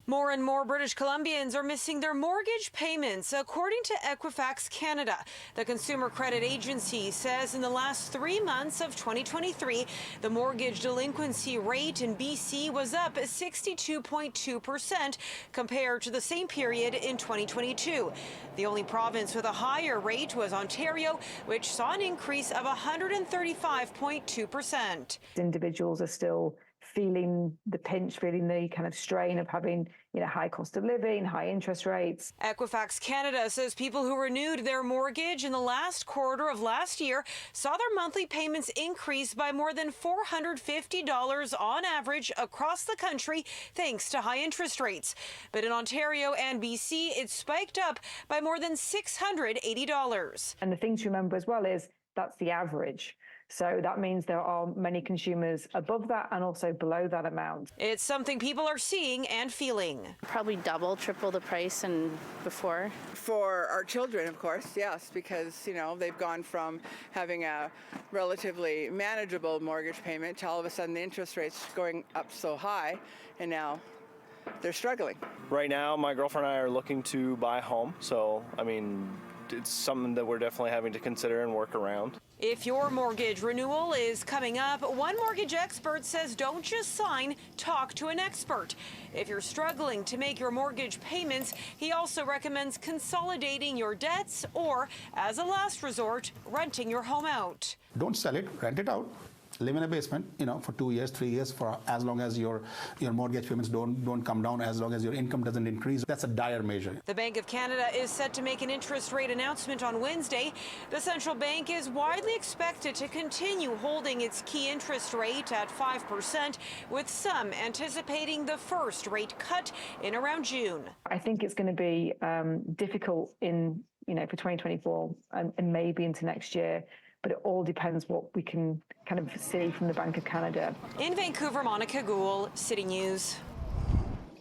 More and more British Columbians are missing their mortgage payments, according to Equifax Canada. The consumer credit agency says in the last 3 months of 2023, the mortgage delinquency rate in BC was up 62.2% compared to the same period in 2022. The only province with a higher rate was Ontario, which saw an increase of 135.2%. Individuals are still feeling the pinch, feeling the kind of strain of having, high cost of living, high interest rates. Equifax Canada says people who renewed their mortgage in the last quarter of last year saw their monthly payments increase by more than $450 on average across the country, thanks to high interest rates. But in Ontario and BC, it spiked up by more than $680. And the thing to remember as well is that's the average. So that means there are many consumers above that and also below that amount. It's something people are seeing and feeling. Probably double, triple the price than before. For our children, of course, yes, because, they've gone from having a relatively manageable mortgage payment to all of a sudden the interest rates going up so high, and now they're struggling. Right now, my girlfriend and I are looking to buy a home, so, it's something that we're definitely having to consider and work around. If your mortgage renewal is coming up, one mortgage expert says don't just sign, talk to an expert. If you're struggling to make your mortgage payments, he also recommends consolidating your debts or, as a last resort, renting your home out. Don't sell it, rent it out. Live in a basement, for 2 years, 3 years, for as long as your mortgage payments don't come down, as long as your income doesn't increase. That's a dire measure. The Bank of Canada is set to make an interest rate announcement on Wednesday. The central bank is widely expected to continue holding its key interest rate at 5%, with some anticipating the first rate cut in around June. I think it's going to be difficult for 2024 and maybe into next year. But it all depends what we can kind of see from the Bank of Canada. In Vancouver, Monika Gul, City News.